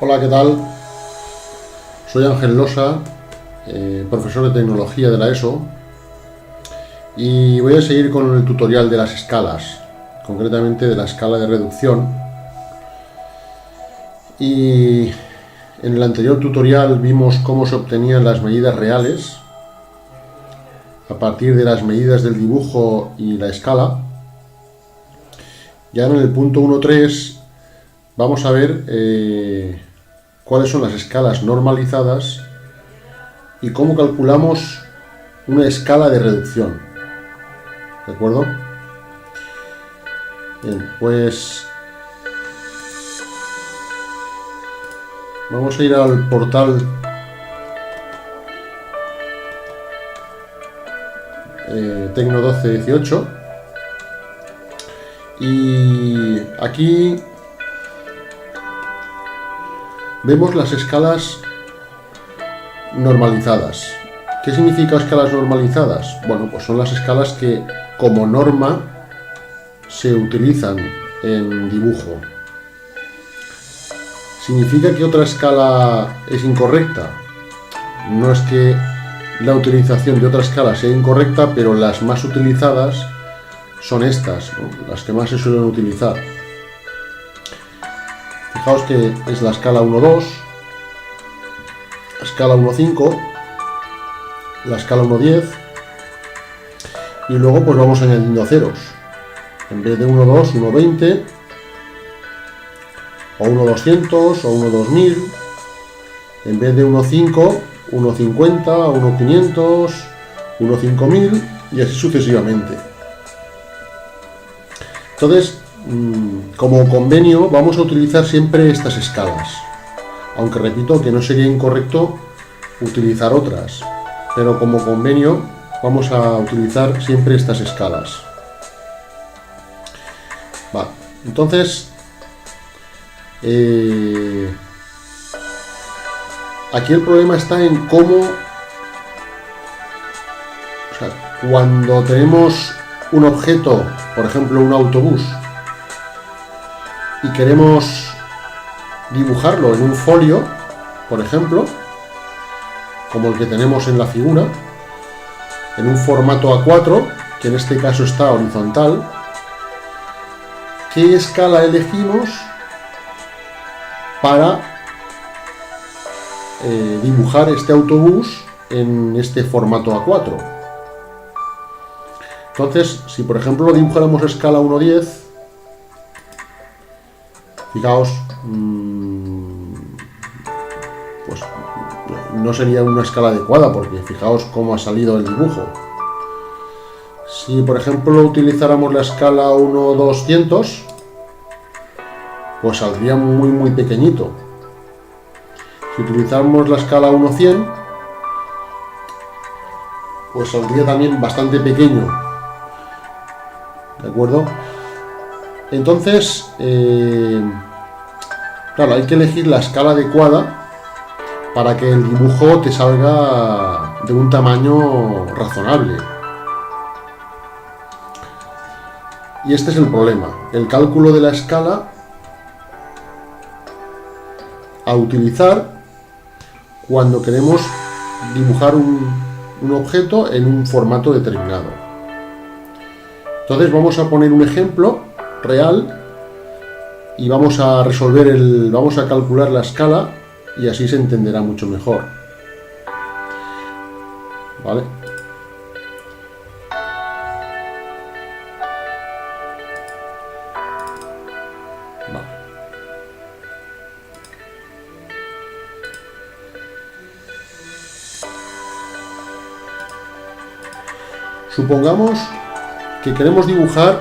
Hola, ¿qué tal? Soy Ángel Losa, profesor de tecnología de la ESO, y voy a seguir con el tutorial de las escalas, concretamente de la escala de reducción. Y en el anterior tutorial vimos cómo se obtenían las medidas reales a partir de las medidas del dibujo y la escala. Ya en el punto 1.3 vamos a ver cuáles son las escalas normalizadas y cómo calculamos una escala de reducción. ¿De acuerdo? Bien, pues vamos a ir al portal Tecno 1218 y aquí vemos las escalas normalizadas. ¿Qué significa escalas normalizadas? Bueno, pues son las escalas que como norma se utilizan en dibujo. ¿Significa que otra escala es incorrecta? No es que la utilización de otra escala sea incorrecta, pero las más utilizadas son estas, ¿no? Las que más se suelen utilizar. Fijaos que es la escala 1.2, la escala 1.5, la escala 1.10 y luego pues vamos añadiendo ceros. En vez de 1.2, 1.20 o 1.200 o 1.2000, en vez de 1.5, 1.50, 1.500, 1.5000 y así sucesivamente. Entonces, como convenio vamos a utilizar siempre estas escalas, aunque repito que no sería incorrecto utilizar otras, pero como convenio vamos a utilizar siempre estas escalas. Vale, entonces aquí el problema está en cómo, cuando tenemos un objeto, por ejemplo un autobús, y queremos dibujarlo en un folio, por ejemplo, como el que tenemos en la figura, en un formato A4, que en este caso está horizontal, ¿qué escala elegimos para dibujar este autobús en este formato A4? Entonces, si por ejemplo lo dibujáramos a escala 1.10, fijaos, pues no sería una escala adecuada, porque fijaos cómo ha salido el dibujo. Si por ejemplo utilizáramos la escala 1.200, pues saldría muy pequeñito. Si utilizamos la escala 1.100, pues saldría también bastante pequeño. ¿De acuerdo? Entonces, claro, hay que elegir la escala adecuada para que el dibujo te salga de un tamaño razonable. Y este es el problema, el cálculo de la escala a utilizar cuando queremos dibujar un objeto en un formato determinado. Entonces vamos a poner un ejemplo real y vamos a resolver vamos a calcular la escala y así se entenderá mucho mejor. ¿Vale? Vale. Supongamos que queremos dibujar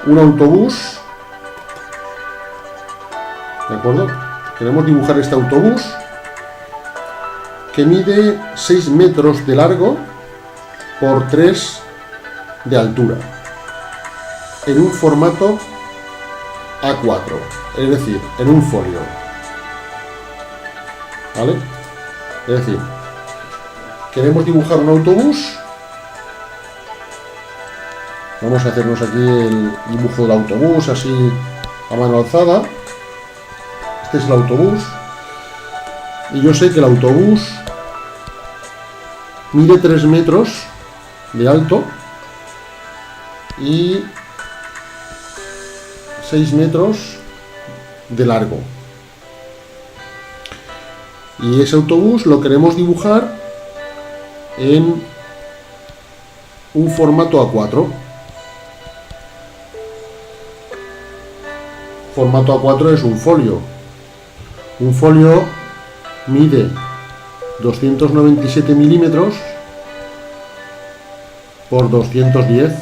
un autobús, ¿de acuerdo? Queremos dibujar este autobús que mide 6 metros de largo por 3 de altura en un formato A4, es decir, en un folio. ¿Vale? Es decir, queremos dibujar un autobús Vamos a hacernos aquí el dibujo del autobús, así a mano alzada. Este es el autobús. Y yo sé que el autobús mide 3 metros de alto y 6 metros de largo. Y ese autobús lo queremos dibujar en un formato A4. Formato A4 es un folio. Un folio mide 297 milímetros por 210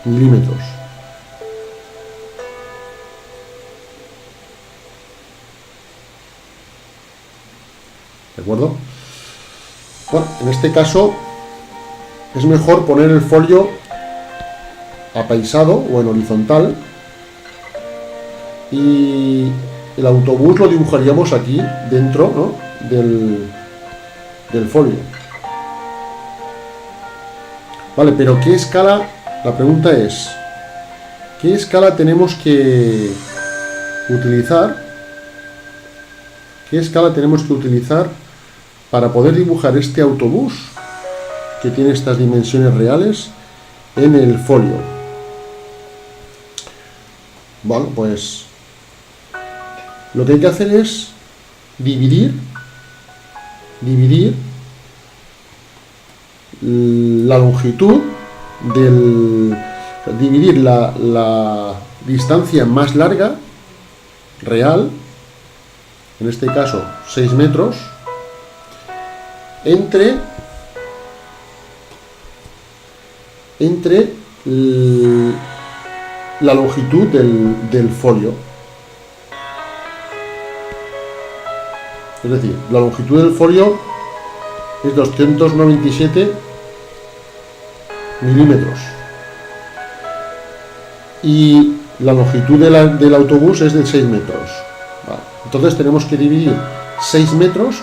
milímetros. ¿De acuerdo? Bueno, en este caso es mejor poner el folio apaisado o en horizontal, y el autobús lo dibujaríamos aquí dentro, ¿no?, del folio. Vale, pero ¿qué escala? La pregunta es, ¿qué escala tenemos que utilizar? ¿Qué escala tenemos que utilizar para poder dibujar este autobús que tiene estas dimensiones reales en el folio? Bueno, pues lo que hay que hacer es dividir la longitud dividir la distancia más larga real, en este caso 6 metros, entre la longitud del folio. Es decir, la longitud del folio es 297 milímetros y la longitud del autobús es de 6 metros. Vale. Entonces tenemos que dividir 6 metros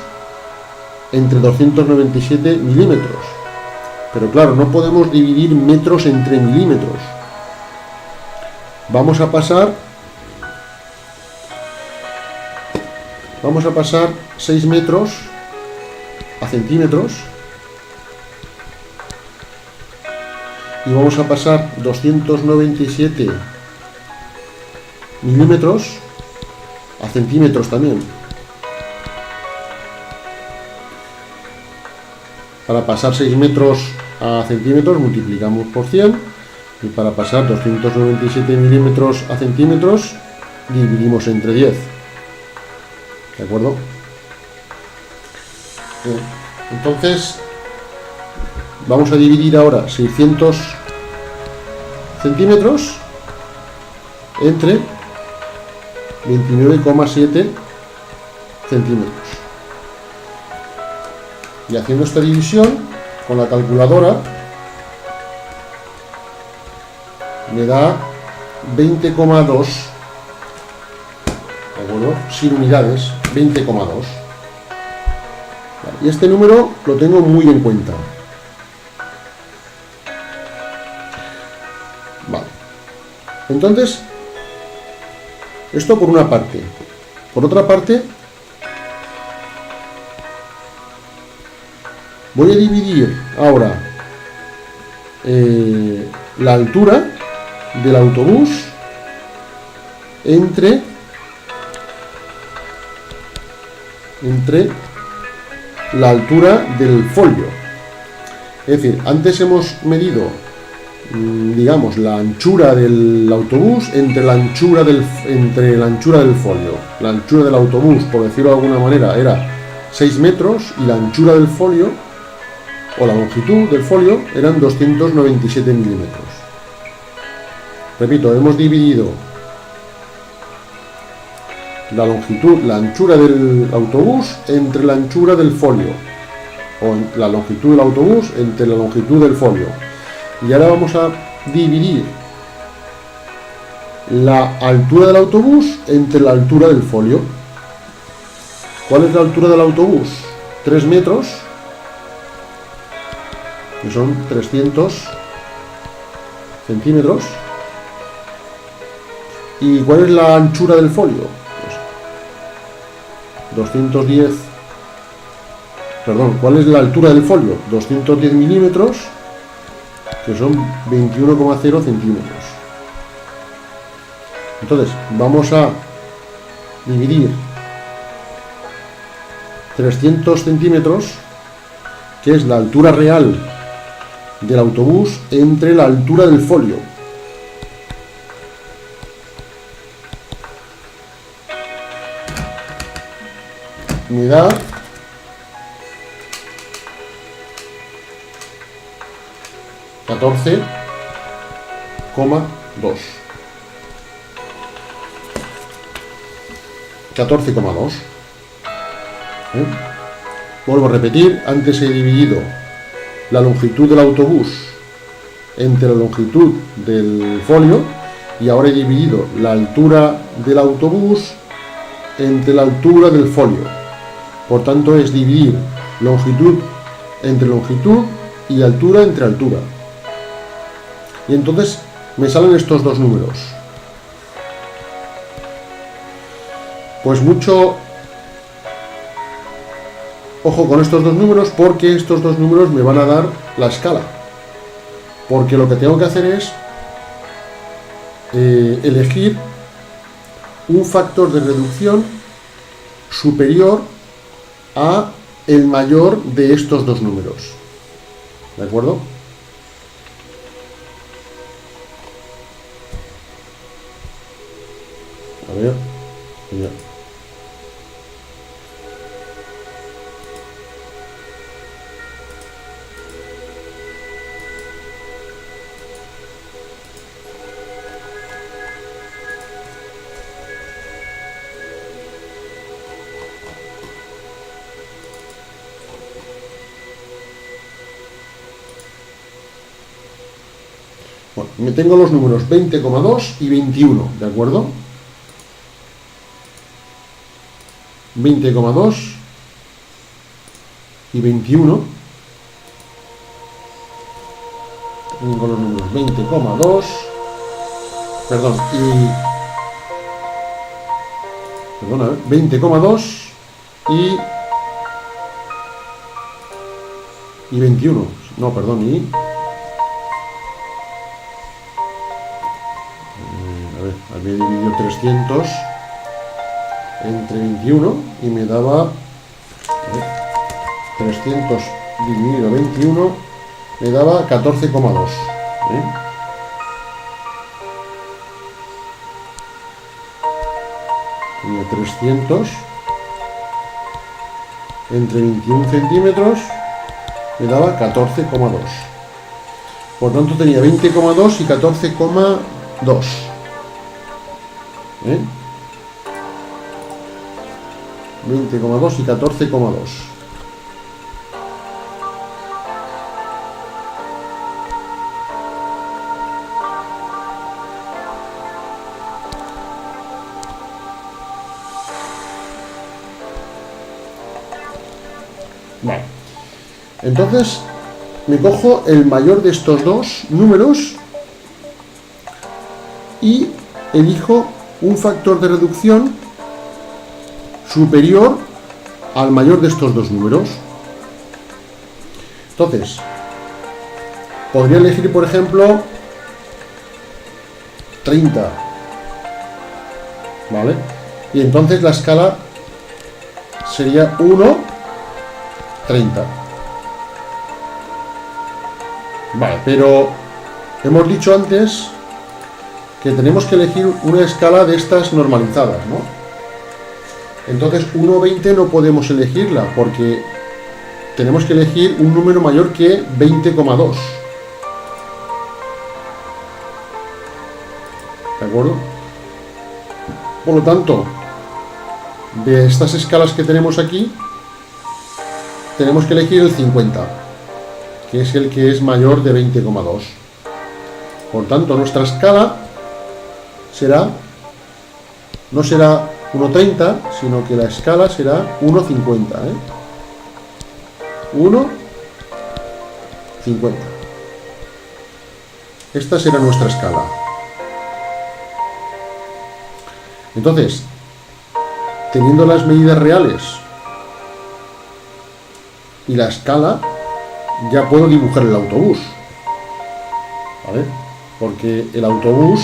entre 297 milímetros. Pero claro, no podemos dividir metros entre milímetros. Vamos a pasar 6 metros a centímetros y vamos a pasar 297 milímetros a centímetros también. Para pasar 6 metros a centímetros multiplicamos por 100 y para pasar 297 milímetros a centímetros dividimos entre 10. ¿De acuerdo? Entonces vamos a dividir ahora 600 centímetros entre 29,7 centímetros. Y haciendo esta división con la calculadora me da 20,2, ¿de acuerdo? Sin unidades, 20,2. Y este número lo tengo muy en cuenta. Vale. Entonces, esto por una parte. Por otra parte, voy a dividir ahora la altura del autobús entre la altura del folio. Es decir, antes hemos medido, digamos, la anchura del autobús entre la anchura del folio. La anchura del autobús, por decirlo de alguna manera, era 6 metros y la anchura del folio, o la longitud del folio, eran 297 milímetros. Repito, hemos dividido la longitud, la anchura del autobús entre la anchura del folio, o la longitud del autobús entre la longitud del folio. Y ahora vamos a dividir la altura del autobús entre la altura del folio. ¿Cuál es la altura del autobús? 3 metros, que son 300 centímetros. ¿Y cuál es la anchura del folio? Pues 210, perdón, ¿cuál es la altura del folio? 210 milímetros, que son 21,0 centímetros. Entonces, vamos a dividir 300 centímetros, que es la altura real del autobús, entre la altura del folio. Me da 14,2. 14,2. Vuelvo a repetir, antes he dividido la longitud del autobús entre la longitud del folio, y ahora he dividido la altura del autobús entre la altura del folio. Por tanto, es dividir longitud entre longitud y altura entre altura. Y entonces me salen estos dos números. Pues mucho ojo con estos dos números, porque estos dos números me van a dar la escala. Porque lo que tengo que hacer es elegir un factor de reducción superior a el mayor de estos dos números. ¿De acuerdo? A ver, ya. Bueno, me tengo los números 20,2 y 21, ¿de acuerdo? 20,2 y 21. Tengo los números 20,2, perdón, perdona, 20,2 y 21. No, perdón, a ver, había dividido 300 entre 21 y me daba 300 dividido 21 me daba 14,2. 300 entre 21 centímetros me daba 14,2. Por tanto tenía 20,2 y 14,2. 20,2 y 14,2. Vale. Entonces me cojo el mayor de estos dos números y elijo un factor de reducción superior al mayor de estos dos números. Entonces, podría elegir, por ejemplo, 30, ¿vale? Y entonces la escala sería 1, 30. Vale, pero hemos dicho antes que tenemos que elegir una escala de estas normalizadas, ¿no? Entonces 1,20 no podemos elegirla porque tenemos que elegir un número mayor que 20,2. ¿De acuerdo? Por lo tanto, de estas escalas que tenemos aquí, tenemos que elegir el 50, que es el que es mayor de 20,2. Por tanto, nuestra escala no será 1,30, sino que la escala será 1,50. 1,50. Esta será nuestra escala. Entonces, teniendo las medidas reales y la escala, ya puedo dibujar el autobús, ¿vale? Porque el autobús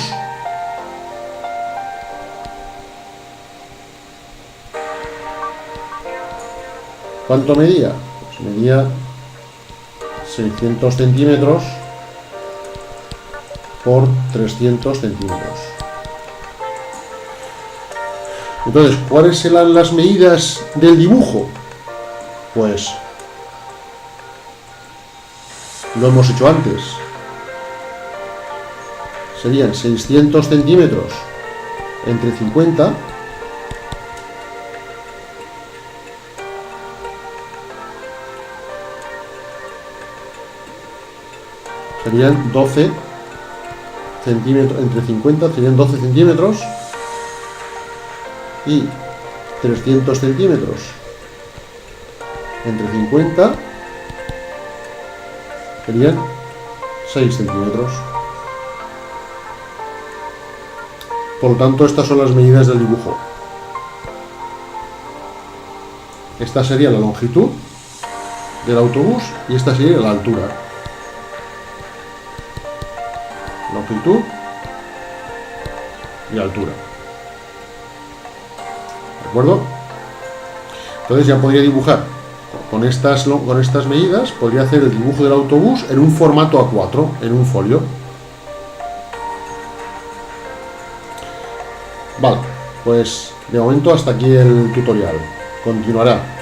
¿cuánto medía? Pues medía 600 centímetros por 300 centímetros. Entonces, ¿cuáles serán las medidas del dibujo? Pues lo hemos hecho antes. Serían 600 centímetros entre 50 serían 12 centímetros, entre 50 serían 12 centímetros y 300 centímetros entre 50 serían 6 centímetros. Por lo tanto, estas son las medidas del dibujo. Esta sería la longitud del autobús y esta sería la altura. Longitud y altura. ¿De acuerdo? Entonces ya podría dibujar con estas medidas, podría hacer el dibujo del autobús en un formato A4, en un folio. Vale, pues de momento hasta aquí el tutorial. Continuará.